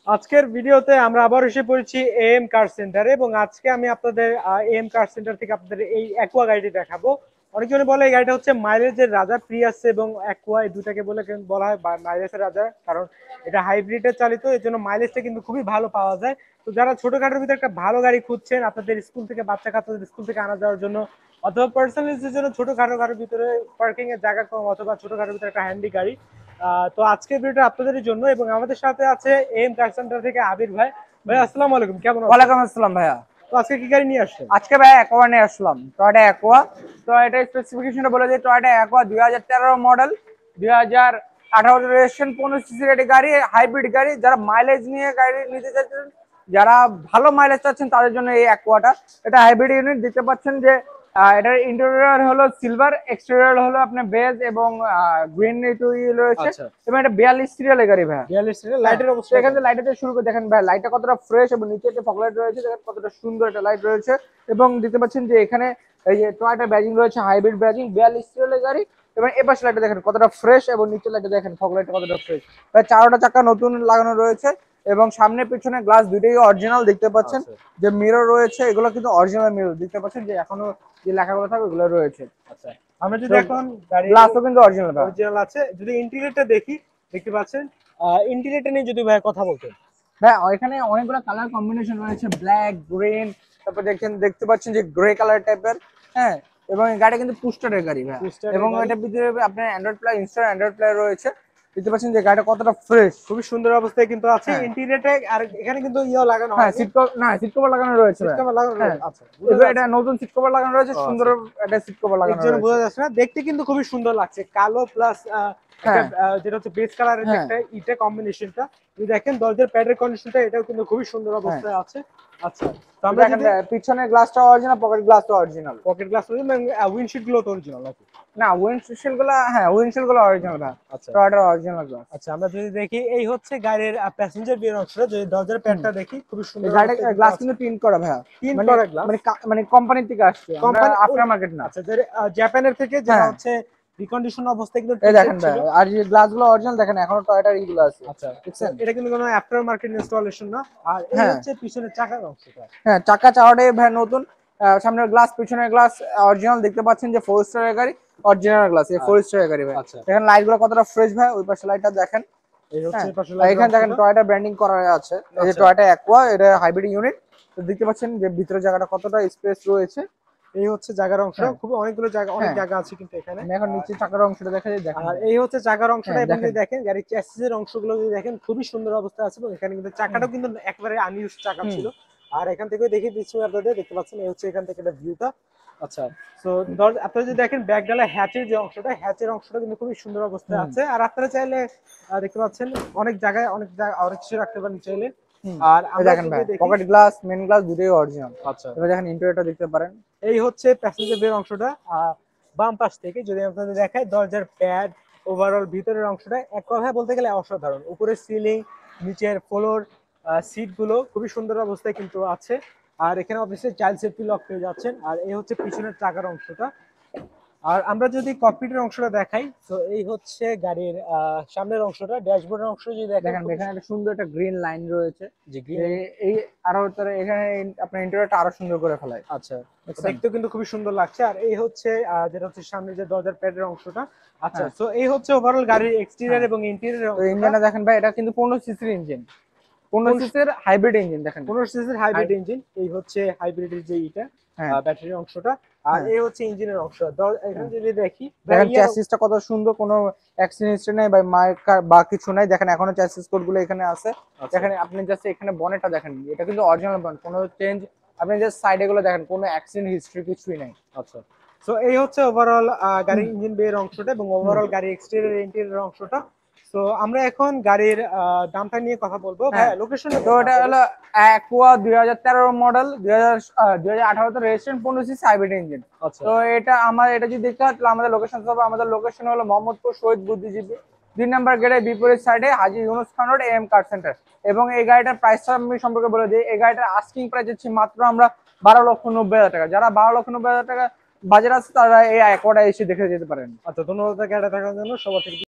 আজকের ভিডিওতে আমরা আবার এসে পড়েছি এএম কার সেন্টারে এবং আজকে আমি আপনাদের এএম কার সেন্টার থেকে আপনাদের এই অ্যাকোয়া গাড়িটি দেখাবো। অনেকজনে বলে এই গাড়িটা হচ্ছে মাইলেজের রাজা, প্রিয়াস এবং অ্যাকোয়া এই দুটাকে বলা হয় মাইলেজের রাজা, কারণ এটা হাইব্রিডে চালিত, এর জন্য মাইলেজটা কিন্তু খুবই ভালো পাওয়া যায়। তো যারা ছোটখাটোর ভিতরে একটা ভালো গাড়ি খুঁজছেন আপনাদের স্কুল থেকে বাচ্চা কাচ্চাদের স্কুল থেকে আনা যাওয়ার জন্য, অথবা পার্সোনাল ইউজের জন্য ছোটখাটো গাড়ির ভিতরে পার্কিং এর জায়গা কম, অথবা ছোটখাটোর ভিতরে একটা হ্যান্ডি গাড়ি, তো আজকের ভিডিওটা আপনাদের জন্য। এবং আমাদের সাথে আছে এম কার সেন্টার থেকে আবির ভাই। ভাই আসসালামু আলাইকুম, কেমন আছেন? ওয়ালাইকুম আসসালাম ভাইয়া। তো আজকে কি গাড়ি নিয়ে আসছেন? আজকে ভাইয়া অ্যাকোয়া নিয়ে আসলাম, টয়োটা অ্যাকোয়া। তো এটা স্পেসিফিকেশনটা বলে দিই, টয়োটা অ্যাকোয়া 2013 মডেল, 2018 রেজিস্ট্রেশন, 15 সিসির একটি গাড়ি, হাইব্রিড গাড়ি। যারা মাইলেজ নিয়ে গাড়ি নিতে চাচ্ছেন, যারা ভালো মাইলেজ চাচ্ছেন তাদের জন্য এই অ্যাকোয়াটা। এটা হাইব্রিড ইউনিট, দেখতে পাচ্ছেন যে এটার ইন্টেরিয়র হলো সিলভার, এক্সটেরিয়র হলো আপনার বেজ এবং গ্রিন রয়েছে। আচ্ছা, এবং এটা 42 সিরিয়ালের গাড়ি ভাইয়া। 42 এর লাইটের অবস্থা এখান থেকে লাইটটা শুরু করে দেখেন ভাই, লাইটটা কতটা ফ্রেশ এবং নিচে একটা ফগ লাইট রয়েছে, দেখেন কতটা সুন্দর একটা লাইট রয়েছে। এবং দেখতে পাচ্ছেন যে এখানে এই যে টয়োটা ব্যাজিং রয়েছে, হাইব্রিড ব্যাজিং, 42 সিরিয়ালের গাড়ি। এবং এই পাশে লাইটটা দেখেন কতটা ফ্রেশ এবং নিচে লাইটটা দেখেন ফগ লাইটটা কতটা ফ্রেশ। ভাই চারটা চাকা নতুন লাগানো রয়েছে এবং সামনে পিছনে গ্লাস দুটোই অরিজিনাল দেখতে পাচ্ছেন। আছে। যে মিরর রয়েছে এগুলো কিন্তু অরিজিনাল মিরর, দেখতে পাচ্ছেন যে এখনো যে লেখাগুলো থাকে ওগুলো রয়েছে। আচ্ছা, আমরা যদি এখন গাড়ি গ্লাসও কিন্তু অরিজিনাল। অরিজিনাল আছে, যদি ইন্টেরিয়রটা দেখি, দেখতে পাচ্ছেন ইন্টেরিয়রটা নিয়ে যদি ভাই কথা বলতেন। হ্যাঁ, এখানে অনেকগুলো কালার কম্বিনেশন রয়েছে, ব্ল্যাক, গ্রিন, তারপর দেখতে পাচ্ছেন যে গ্রে কালার টাইপের। হ্যাঁ, এবং এই গাড়ি কিন্তু পুস্টারের গাড়ি ভাই। পুস্টারের এবং গাড়ি। এটার ভিতরে আপনার Android play, install Android play রয়েছে। দেখতে পাচ্ছেন যে গাড়িটা কতটা ফ্রেশ, খুবই সুন্দর অবস্থায় কিন্তু আছে হ্যাঁ। ইন্টেরিয়রটা। আর এখানে কিন্তু লাগানো হ্যাঁ, হয়নি, সিট কভার লাগানো রয়েছে সিট ভাই। কভার লাগানো হ্যাঁ, রয়েছে। আচ্ছা, বোঝা এবার এটা যাচ্ছে। নতুন সিট কভার লাগানো রয়েছে, ও সুন্দর আচ্ছা, একটা সিট কভার এর লাগানো জন্য রয়েছে। বোঝা যাচ্ছে না, দেখতে কিন্তু খুবই সুন্দর লাগছে, কালো প্লাস একটা হ্যাঁ, যেটা হচ্ছে বেজ কালারের যে হ্যাঁ, একটা ইটা কম্বিনেশনটা। যদি দেখেন দরজার প্যাডের কন্ডিশনটা, এটাও কিন্তু খুবই সুন্দর হ্যাঁ। অবস্থায় আছে। আচ্ছা, তো আমরা দেখেন যদি ভাই, পিছনের গ্লাসটা অরিজিনাল, পকেট গ্লাসটা অরিজিনাল। পকেট গ্লাস উইন্ডশিল্ড গুলো তো অরিজিনাল নাকি? না, উইন্ডশিল্ড গুলো, হ্যাঁ উইন্ডশিল্ড গুলো অরিজিনাল ভাই, আচ্ছা, টয়োটার অরিজিনাল গ্লাস। আচ্ছা, আমরা যদি দেখি এই হচ্ছে গাড়ির প্যাসেঞ্জার বিয়ের অংশটা, যদি দরজার প্যাডটা দেখি খুবই এই সুন্দর গাড়ির অবস্থায় কিন্তু গ্লাস আছে। কিন্তু প্রিন্ট করা ভাইয়া। তিন মানে করা গ্লাস, মানে কোম্পানি থেকে আসছে, আমরা কোম্পানি আফটার মার্কেট না। আচ্ছা, যে জাপানের থেকে যেটা হ্যাঁ, হচ্ছে রিকন্ডিশন অবস্থায় কিন্তু এই প্রিন্টেড দেখেন ভাই, ছিল। আর যে গ্লাস গুলো অরিজিনাল দেখেন, এখনো টয়োটার ইগুলো আছে, আচ্ছা, তো বুঝছেন? এটা কিন্তু কোনো আফটার মার্কেট ইনস্টলেশন না। আর এই হ্যাঁ, হচ্ছে পিছনের চাকার অংশটা। হ্যাঁ, চাকা চাওয়াটাই ভাই নতুন। সামনের গ্লাস, পিছনের গ্লাস অরিজিনাল, দেখতে পাচ্ছেন যে 4 স্টারের গাড়ি, অরিজিনাল গ্লাস, এই 4 স্টারের গাড়ি ভাই। আচ্ছা, দেখেন লাইট গুলো কতটা ফ্রেশ ভাই, ওই পাশে লাইটটা দেখেন। এই হচ্ছে হ্যাঁ, পাশে আর লাইটের এখানে দেখেন অংশটা। টয়োটা ব্র্যান্ডিং করা আছে, এই যে আচ্ছা, টয়োটা অ্যাকোয়া, এটা হাইব্রিড ইউনিট। তো দেখতে পাচ্ছেন যে ভিতরে জায়গাটা কতটা স্পেস রয়েছে। এই হচ্ছে জায়গার অংশ, হ্যাঁ, খুব অনেকগুলো জায়গা, অনেক হ্যাঁ, জায়গা আছে কিন্তু এখানে। আমি এখন নিচে চাকার অংশটা দেখা যায়, দেখেন আর ভাই। এই হচ্ছে চাকার হ্যাঁ, অংশটা, এবং দেখেন। যদি দেখেন গাড়ির চ্যাসিসের অংশগুলো যদি দেখেন খুবই সুন্দর অবস্থায় আছে, এবং এখানে কিন্তু চাকাটাও কিন্তু একেবারে আনইউজ চাকা হুম, ছিল। আর এখান থেকে দেখিয়ে দিচ্ছি আপনাদের, দেখতে পাচ্ছেন এই হচ্ছে এখান থেকে একটা ভিউটা। আচ্ছা, তো আপনারা যদি দেখেন ব্যাক ডালা হ্যাচের যে অংশটা, হ্যাচের অংশটা কিন্তু খুবই সুন্দর অবস্থায় হুম, আছে। আর আপনারা চাইলে দেখতে পাচ্ছেন অনেক জায়গায় অনেক কিছু রাখতে পারেন চাইলে। হুম। আর এই আমরা দেখেন যদি ভাই, দেখি, পকেট গ্লাস, মেন গ্লাস দুটোই অরিজিনাল। আচ্ছা, এবার দেখেন ইন্টেরিয়রটা দেখতে পারেন। এই হচ্ছে প্যাসেঞ্জার বের অংশটা। বাম পাশ থেকে যদি আপনাদের দেখায়, দরজার প্যাড, ওভারঅল ভিতরের অংশটা এক কথায় বলতে গেলে অসাধারণ। উপরের সিলিং, নিচের ফ্লোর, সিট গুলো খুবই সুন্দর অবস্থায় কিন্তু আছে। আর এখানে অবশ্যই চাইল্ড সেফটি লক পেয়ে যাচ্ছেন। আর এই হচ্ছে পিছনের চাকার অংশটা। আর আমরা যদি ককপিটের অংশটা দেখাই, তো এই হচ্ছে গাড়ির সামনের অংশটা, ড্যাশবোর্ডের অংশ যদি দেখেন দেখেন খুবই এখানে একটা সুন্দর একটা গ্রিন লাইন রয়েছে। যে গ্রিন। এই আরো তারা এখানে আপনার ইন্টেরিয়রটা আরো সুন্দর করে ফেলায়, আচ্ছা, বুঝছেন? দেখতেও কিন্তু খুবই সুন্দর লাগছে। আর এই হচ্ছে যেটা হচ্ছে সামনে যে দরজার প্যাডের অংশটা। আচ্ছা, হ্যাঁ, তো এই হচ্ছে ওভারঅল গাড়ির এক্সটেরিয়র হ্যাঁ। এবং ইন্টেরিয়র তো অংশটা। ইঞ্জিনটা দেখেন ভাই, এটা কিন্তু 15 সিসির ইঞ্জিন, 15 কোন সিসির হাইব্রিড ইঞ্জিন দেখেন। 15 সিসির হাইব্রিড ইঞ্জিন। এই হচ্ছে হাইব্রিডের যে ইটা হ্যাঁ, ব্যাটারির অংশটা। আর হ্যাঁ, এই হচ্ছে ইঞ্জিনের অংশ। এখানে হ্যাঁ। যদি দেখি দেখেন ইয়ার, চ্যাসিসটা কত সুন্দর, কোনো অ্যাক্সিডেন্ট নেই বা মার্কার বা কিছু নাই। দেখেন এখনো চ্যাসিস কোড গুলো এখানে আছে। আচ্ছা, দেখেন আপনি জাস্ট এখানে বনেটটা দেখেন, এটা কিন্তু অরিজিনাল বনেট, কোনো চেঞ্জ। আপনি জাস্ট সাইডে গুলো দেখেন, কোনো অ্যাক্সিডেন্ট হিস্ট্রি কিছুই নাই। আচ্ছা, তো এই হচ্ছে ওভারঅল হুম, গাড়ির ইঞ্জিন বের অংশটা এবং হুম। ওভারঅল গাড়ির এক্সটেরিয়র ইন্টেরিয়র অংশটা। তো আমরা এখন গাড়ির দামটা নিয়ে কথা বলবো। হ্যাঁ, ভাইয়া লোকেশনটা তো কোথায় এটা আপনাদের? হলো Aqua 2013 model, 2018 registration, 15 CC hybrid engine. আচ্ছা, তো এটা যদি দেখতে হয় তাহলে আমাদের লোকেশন হবে, আমাদের লোকেশন হলো মোহাম্মদপুর শহীদ বুদ্ধিজীবী 2 নম্বর গেটের বিপরীত সাইডে হাজী ইউনুস খান রোড, এম কার সেন্টার। এবং এই গাড়িটার প্রাইসটা আমি সম্পর্কে বলে দিই, এই গাড়িটার আস্কিং প্রাইস হচ্ছে মাত্র আমরা 12,90,000 টাকা। যারা 12,90,000 টাকা বাজার আছে তারা এই অ্যাকোয়াটা এসে দেখে যেতে পারেন। আচ্ছা, ধন্যবাদ গাড়িটা দেখার জন্য সবার থেকে।